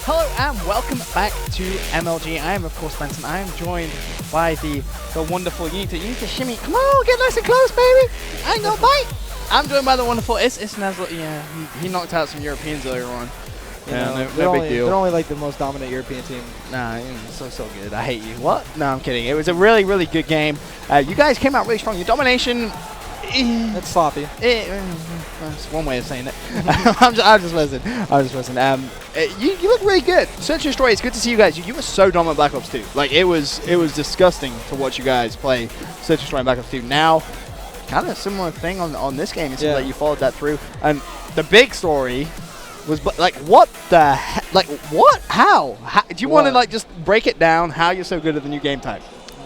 Hello and welcome back to MLG. I am of course Benson. I am joined by the wonderful Unita. Unita Shimmy. Come on, get nice and close, baby. I ain't gonna bite. I'm joined by the wonderful It's Nazla. Yeah, he knocked out some Europeans earlier on. Yeah, no big deal. They're only like the most dominant European team. Nah, so good. I hate you. What? No, I'm kidding. It was a really good game. You guys came out really strong. Your domination. It's sloppy. That's one way of saying it. I'm just messing. You look really good. Search and Destroy. It's good to see you guys. You were so dominant Black Ops 2. Like it was disgusting to watch you guys play Search and Destroy in Black Ops 2. Now, kind of a similar thing on this game. It seems like you followed that through. And the big story was like, what the heck? Like, what? How do you want to like just break it down? How you're so good at the new game type?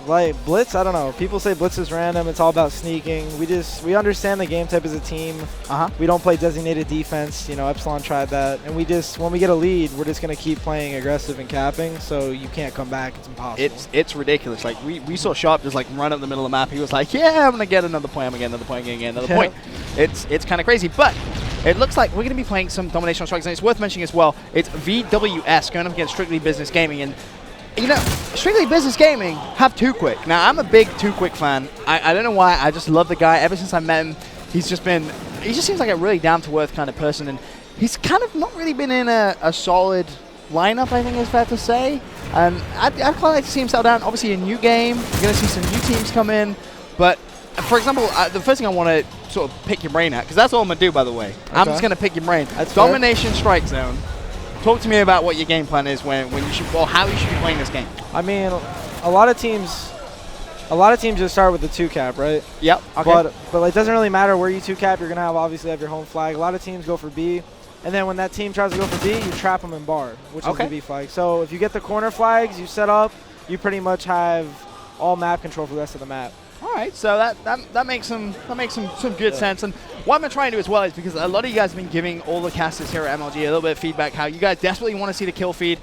Like Blitz, I don't know. People say Blitz is random. It's all about sneaking. We understand the game type as a team. We don't play designated defense. You know, Epsilon tried that, and when we get a lead, we're just gonna keep playing aggressive and capping. So you can't come back. It's impossible. It's ridiculous. Like we saw Sharp just like run up the middle of the map. He was like, yeah, I'm gonna get another point. I'm gonna get another point. I'm gonna get another point. It's kind of crazy, but it looks like we're gonna be playing some domination strikes, and it's worth mentioning as well. It's VWS going up against Strictly Business Gaming, and you know, Strictly Business Gaming have Too Quick. Now, I'm a big Too Quick fan. I don't know why. I just love the guy. Ever since I met him, he just seems like a really down-to-earth kind of person. And he's kind of not really been in a solid lineup, I think is fair to say. And I'd quite like to see him settle down. Obviously, a new game. You're going to see some new teams come in. But, for example, the first thing I want to sort of pick your brain at, because that's all I'm going to do, by the way. Okay. I'm just going to pick your brain. That's Domination Strike Zone. Talk to me about what your game plan is when you should, or how you should be playing this game. I mean, a lot of teams just start with the 2-cap, right? Yep. Okay. But it doesn't really matter where you 2-cap. You're gonna obviously have your home flag. A lot of teams go for B, and then when that team tries to go for B, you trap them in bar, which is the B flag. So if you get the corner flags, you set up, you pretty much have all map control for the rest of the map. All right, so that makes some good sense. And what I'm going to try and do as well is, because a lot of you guys have been giving all the casters here at MLG a little bit of feedback, how you guys desperately want to see the kill feed.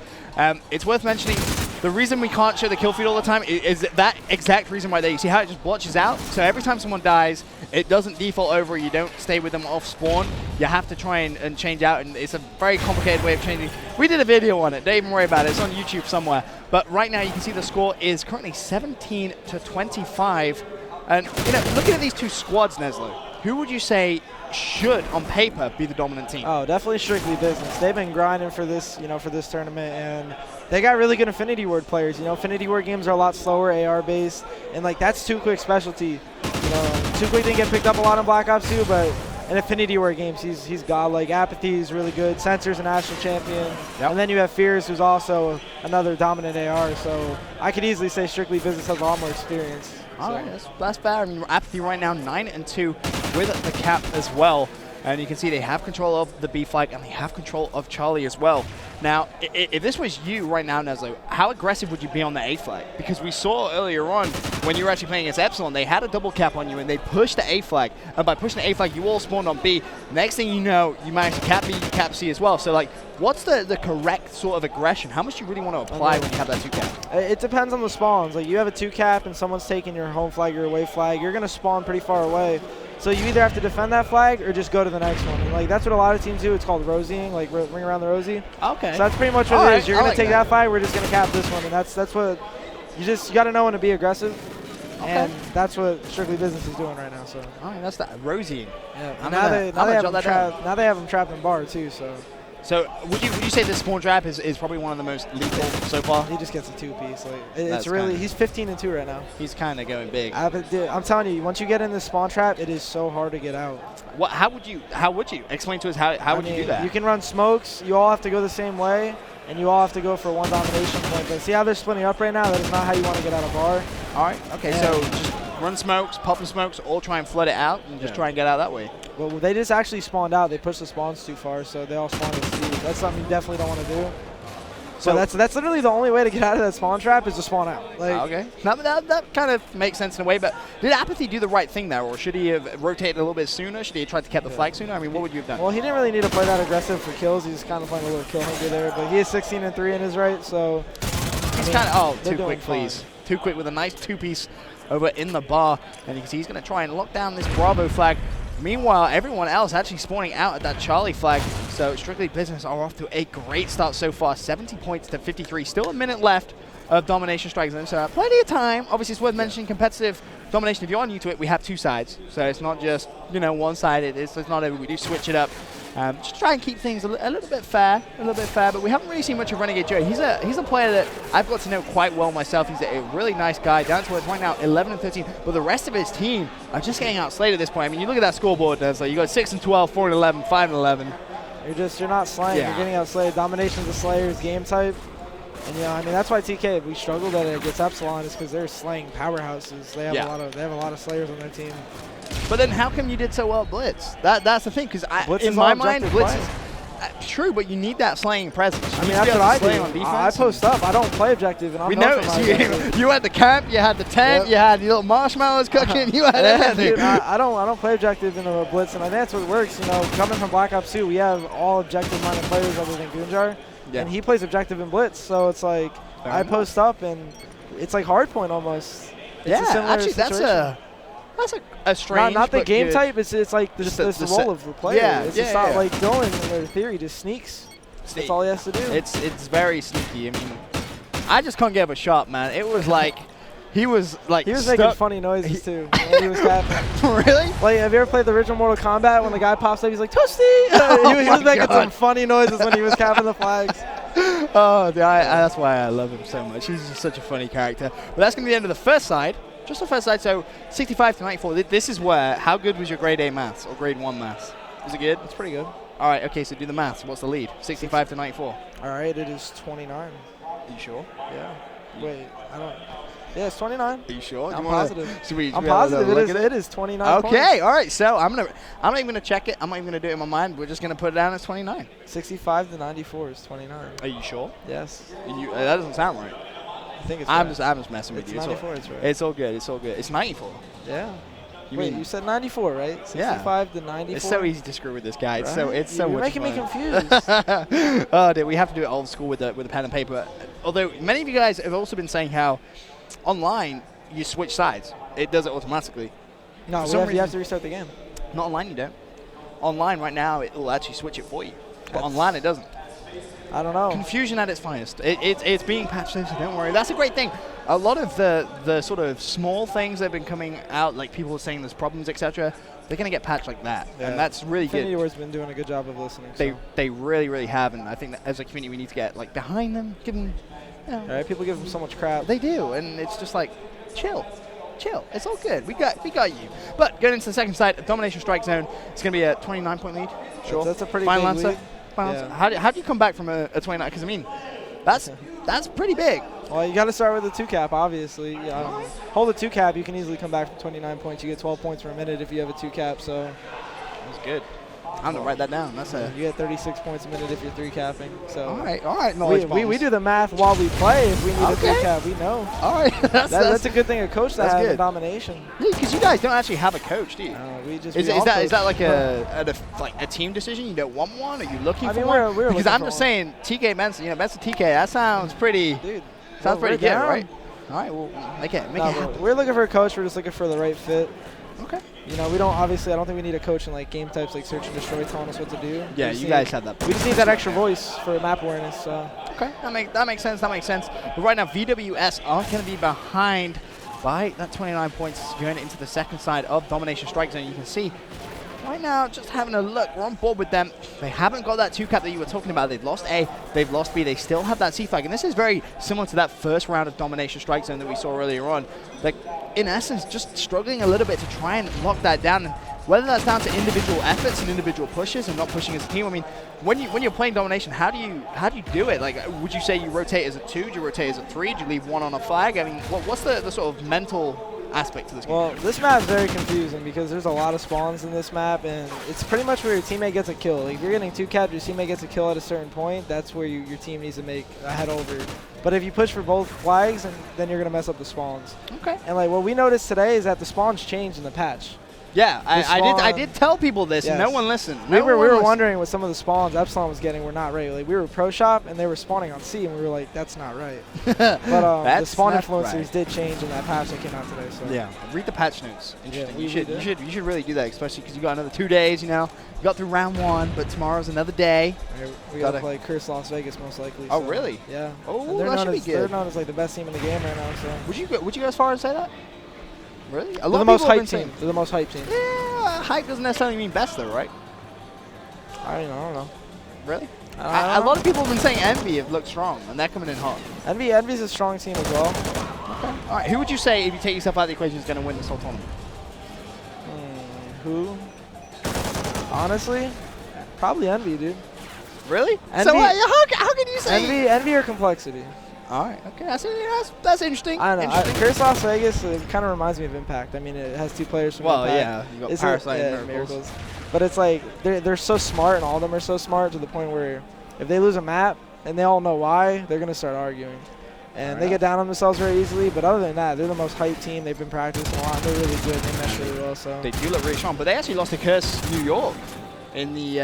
It's worth mentioning, the reason we can't show the kill feed all the time is that exact reason right there. You see how it just blotches out? So every time someone dies, it doesn't default over, you don't stay with them off spawn. You have to try and change out, and it's a very complicated way of changing. We did a video on it, don't even worry about it, it's on YouTube somewhere. But right now you can see the score is currently 17-25. And you know, looking at these two squads, Neslo, who would you say should, on paper, be the dominant team? Oh, definitely Strictly Business. They've been grinding for this, for this tournament, and they got really good Infinity Ward players. You know, Infinity Ward games are a lot slower, AR based, and like that's Too Quick specialty. You know, Too Quick didn't get picked up a lot in Black Ops 2, but in Infinity Ward games, he's godlike. Apathy is really good. Sensor's a national champion, and then you have Fears, who's also another dominant AR. So I could easily say Strictly Business has a lot more experience. All right, that's fair. I mean, Apathy right now 9-2 with the cap as well. And you can see they have control of the B flag and they have control of Charlie as well. Now, if this was you right now, Neslo, how aggressive would you be on the A flag? Because we saw earlier on when you were actually playing against Epsilon, they had a double cap on you and they pushed the A flag. And by pushing the A flag, you all spawned on B. Next thing you know, you managed to cap B, cap C as well. So, like, what's the correct sort of aggression? How much do you really want to apply when you have that 2-cap? It depends on the spawns. Like, you have a 2-cap and someone's taking your home flag or away flag, you're going to spawn pretty far away. So you either have to defend that flag or just go to the next one. And like that's what a lot of teams do. It's called rosying, like ring around the rosy. Okay. So that's pretty much what it is. You're gonna take that flag. We're just gonna cap this one, and that's what you got to know when to be aggressive. Okay. And that's what Strictly Business is doing right now. So. All right, that's that rosying. Yeah. Now they have them trapped in bar too. So would you say this spawn trap is probably one of the most lethal so far? He just gets a 2-piece. Like it's really he's 15-2 right now. He's kind of going big. I'm telling you, once you get in this spawn trap, it is so hard to get out. What? How would you explain to us how would you do that? You can run smokes. You all have to go the same way, and you all have to go for one domination point. But see how they're splitting up right now? That is not how you want to get out of bar. All right. Okay. So just run smokes, pop the smokes, or try and flood it out, and just try and get out that way. Well, they just actually spawned out. They pushed the spawns too far, so they all spawned in C. That's something you definitely don't want to do. So that's literally the only way to get out of that spawn trap is to spawn out. Like, okay. That kind of makes sense in a way, but did Apathy do the right thing there, or should he have rotated a little bit sooner? Should he have tried to keep the flag sooner? I mean, what would you have done? Well, he didn't really need to play that aggressive for kills. He's kind of playing a little kill hungry there, but he is 16-3 in his right, so he's kind of Too Quick, please. Too Quick with a nice 2-piece over in the bar, and you can see he's going to try and lock down this Bravo flag. Meanwhile, everyone else actually spawning out at that Charlie flag. So Strictly Business are off to a great start so far. 70 points to 53. Still a minute left of Domination Strike Zone, so plenty of time. Obviously, it's worth mentioning competitive domination. If you are new to it, we have two sides, so it's not just one sided. It's not we do switch it up. Just try and keep things a little bit fair, But we haven't really seen much of Renegade Joe. He's a player that I've got to know quite well myself. He's a really nice guy. Down to right now 11 and 13, but the rest of his team are just getting outslayed at this point. I mean, you look at that scoreboard. There's like you got 6 and 12, 4 and 11, 5 and 11. You're not slaying. Yeah. You're getting outslayed. Domination's a Slayer's game type. And I mean that's why TK, if we struggled at it against Epsilon, is because they're slaying powerhouses. They have a lot of Slayers on their team. But then how come you did so well at Blitz? That's the thing, because in my mind, Blitz is true, but you need that slaying presence. I mean, that's what I do. I post up. I don't play objective, and I'm we noticed you had the camp, you had the tent, you had your little marshmallows cooking, you had everything. Dude, I don't play objective in a Blitz, and I think that's what works. Coming from Black Ops 2, we have all objective-minded players other than Goonjar. Yeah. And he plays objective in Blitz, so it's like I post up and it's like hardpoint almost. It's a similar actually situation. that's a strange. Not the game good. type. It's like the role of the player. Yeah, it's just not like Dylan in their theory just sneaks. That's all he has to do. It's very sneaky. I mean, I just can't give a shot, man. It was like he was making funny noises too when he was capping. Really? Like, have you ever played the original Mortal Kombat when the guy pops up? He's like Toasty. He was making some funny noises when he was capping the flags. Oh, that's why I love him so much. He's just such a funny character. But that's going to be the end of the first side. Just the first side. So 65 to 94. This is where. How good was your grade A maths or grade 1 maths? Was it good? It's pretty good. All right. Okay. So do the maths. What's the lead? 65 to 94. All right. It is 29. Are you sure? Yeah. Wait. I don't. Yeah, it's 29. Are you sure? I'm positive. I'm positive. It is 29 Okay, points. all right. So I'm not even gonna check it. I'm not even gonna do it in my mind. We're just gonna put it down as 29. 65 to 94 is 29. Are you sure? Yes. That doesn't sound right. I think it's. I'm just messing with you. It's 94. It's right. It's all good. It's all good. It's 94. Yeah. You said 94, right? 65 to 94. It's so easy to screw with this guy. It's so You're much making fun. me confused. Oh, dude, we have to do it old school with the pen and paper. Although many of you guys have also been saying how online you switch sides. It does it automatically. No, you have to restart the game. Not online, you don't. Online right now, it will actually switch it for you. But online, it doesn't. I don't know. Confusion at its finest. It's being patched, so don't worry. That's a great thing. A lot of the sort of small things that have been coming out, like people are saying there's problems, etc., they're going to get patched like that. Yeah. And that's really good. Infinity Ward's been doing a good job of listening. They really, really have. And I think that as a community, we need to get behind them, give them. Right, people give them so much crap. They do, and it's just like, chill. It's all good. We got you. But going into the second side, Domination Strike Zone, it's going to be a 29-point lead. Sure. That's a pretty Final big answer. lead. How do you come back from a 29? Because I mean, that's pretty big. Well, you got to start with the 2-cap, obviously. Hold a 2-cap, you can easily come back from 29 points. You get 12 points per minute if you have a 2-cap. So that's good. I'm gonna write that down. You get 36 points a minute if you're 3-capping. So all right. We do the math while we play. If we need a 3-cap, we know. All right, that's a good thing a coach that has in domination. Yeah, because you guys don't actually have a coach, do you? Is that like a team decision? You don't want one? Are you looking for one? Because I'm just saying, TK Benson, Benson TK. That sounds pretty. Dude, sounds pretty good, right? All right, well, make it happen. We're looking for a coach. We're just looking for the right fit. Okay. We don't I don't think we need a coach in like game types like Search and Destroy telling us what to do. Yeah, you guys have that. We just need that extra voice for map awareness. So. Okay, that makes sense. But right now, VWS are going to be behind by that 29 points going into the second side of Domination Strike Zone. You can see right now, just having a look, we're on board with them. They haven't got that 2-cap that you were talking about. They've lost A, they've lost B. They still have that C flag, and this is very similar to that first round of Domination Strike Zone that we saw earlier on. Like, in essence, just struggling a little bit to try and lock that down. And whether that's down to individual efforts and individual pushes and not pushing as a team. I mean, when you're playing Domination, how do you do it? Like, would you say you rotate as a 2? Do you rotate as a 3? Do you leave one on a flag? I mean, what's the sort of mental aspect to this game? Well, this map is very confusing because there's a lot of spawns in this map, and it's pretty much where your teammate gets a kill. Like, if you're getting 2-capped, your teammate gets a kill at a certain point, that's where your team needs to make a head over. But if you push for both flags, then you're going to mess up the spawns. Okay. And like what we noticed today is that the spawns changed in the patch. Yeah, I did tell people this, and no Yes. one listened. We No were one listened. wondering what some of the spawns Epsilon was getting were not right. Like we were pro shop and they were spawning on C, and we were like, that's not right. But the That's spawn not influencers right. did change in that patch that came out today. So Yeah, read the patch notes. Interesting. we you should really do that, especially because you got another 2 days. You know, you got through round 1, but tomorrow's another day. we gotta play Curse Las Vegas most likely. Oh, so, really? Yeah. Oh, And they're that known should be as- good. They're known as like the best team in the game right now. So Would you go as far as say that? Really? A they're lot the of most people have hyped been team. saying- They're the most hyped team. Yeah, hype doesn't necessarily mean best, though, right? I don't know. Really? I A don't lot of people have been saying Envy have looked strong, and they're coming in hot. Envy's a strong team as well. Okay. All right. Who would you say, if you take yourself out of the equation, is going to win this whole tournament? Who? Honestly, probably Envy, dude. Really? Envy- So how can you say? Envy or Complexity? All right. Okay. That's interesting. I don't know. Interesting. Curse Las Vegas, it kind of reminds me of Impact. I mean, it has 2 players from Well, Impact. yeah. You got It's Parasite like, and Miracles. But it's like they're so smart, and all of them are so smart to the point where if they lose a map and they all know why, they're gonna start arguing. And they get down on themselves very easily. But other than that, they're the most hyped team. They've been practicing a lot. They're really good. They mesh really well. So They do look really strong, but they actually lost to Curse New York in the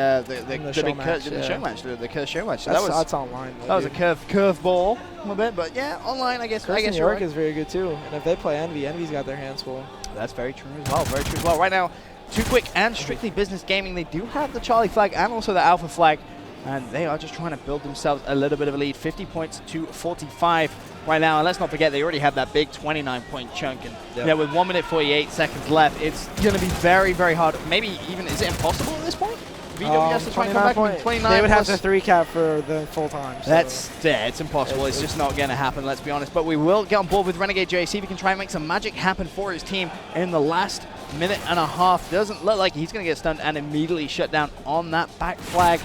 show big match, show match, the Curse show match. So that's online. that was a curve ball a little bit, but yeah, online I guess. Curse I guess New you're York right. is very good too. And if they play Envy, Envy's got their hands full. That's very true as well. Very true as well. Right now, Too Quick and Strictly Business Gaming, they do have the Charlie flag and also the Alpha flag, and they are just trying to build themselves a little bit of a lead. 50 points to 45 right now. And let's not forget, they already have that big 29-point chunk. And yeah, with 1 minute 48 seconds left, it's going to be very, very hard. Maybe even, is it impossible at this point? VWS to try and come back with 29 They would have plus- to 3-cap for the full time. So. It's impossible. It's just not going to happen, let's be honest. But we will get on board with Renegade J. See if he can try and make some magic happen for his team in the last minute and a half. Doesn't look like he's going to get stunned and immediately shut down on that back flag.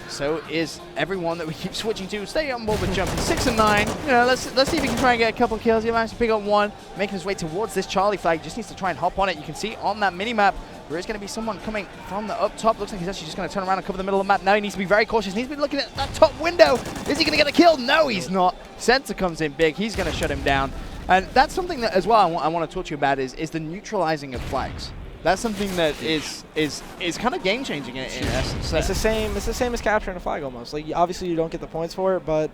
So is everyone that we keep switching to. Stay on board with Jumpy. 6 and 9. You know, let's see if he can try and get a couple of kills. He managed to pick up 1, making his way towards this Charlie flag. Just needs to try and hop on it. You can see on that mini-map, there is going to be someone coming from the up top. Looks like he's actually just going to turn around and cover the middle of the map. Now he needs to be very cautious. He needs to be looking at that top window. Is he going to get a kill? No, he's not. Sensor comes in big. He's going to shut him down. And that's something that as well I want to talk to you about is the neutralizing of flags. That's something that is kind of game changing in essence. It's the same as capturing a flag almost. Like obviously you don't get the points for it, but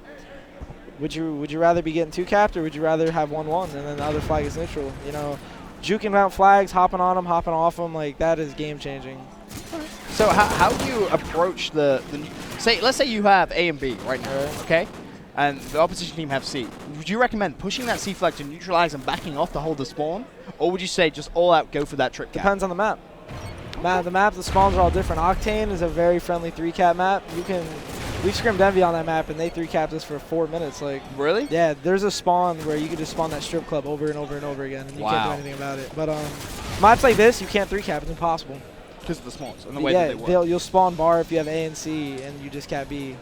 would you rather be getting 2 capped or would you rather have 1-1 and then the other flag is neutral? You know, juking out flags, hopping on them, hopping off them, like that is game changing. So how do you approach the let's say you have A and B right now, okay? And the opposition team have C. Would you recommend pushing that C flag to neutralize and backing off to hold the spawn? Or would you say just all out go for that trip cap? Depends on the map. The spawns are all different. Octane is a very friendly 3-cap map. We scrimmed Envy on that map and they 3-capped us for 4 minutes. Like really? Yeah, there's a spawn where you can just spawn that strip club over and over and over again and you can't do Wow. anything about it. But maps like this, you can't 3-cap. It's impossible. Because of the spawns and the way that they work. You'll spawn bar if you have A and C and you just cap B.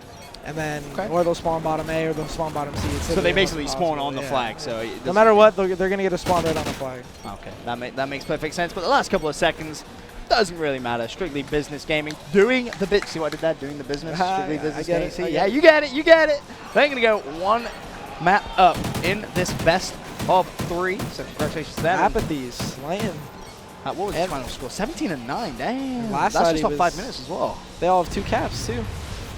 And then, or they'll spawn bottom A or they'll spawn bottom C. So they basically spawn on the flag. So no matter what, they're going to get a spawn right on the flag. Okay, that makes perfect sense. But the last couple of seconds doesn't really matter. Strictly Business Gaming doing the bit. See what I did there? Doing the business. Strictly Business Gaming. See, yeah, you get it. You get it. They're going to go 1 map up in this best of 3. So congratulations to them. Apathies, Lion. What was the final score? 17 and 9. Damn. Last that's side just he off 5 minutes as well. They all have 2 caps too.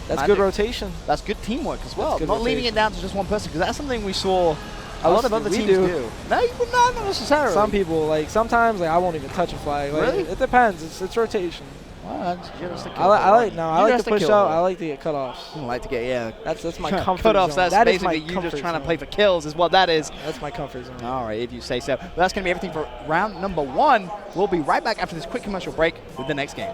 That's Magic. good rotation. That's good teamwork as well. That's good Not leaving rotation. it down to just one person, because that's something we saw a lot of other We teams do. do. No, you would not necessarily. Some people, like sometimes, like I won't even touch a flag. Like, Really? It depends. It's rotation. Well, you're just a I like You're to just a push kill out. boy. I like to get cutoffs. I like to get, yeah. That's my comfort Cut-offs, zone. that's That is my basically you just comfort trying to zone. play for kills is what that is. That's my comfort zone. All right, if you say so. But that's going to be everything for round number 1. We'll be right back after this quick commercial break with the next game.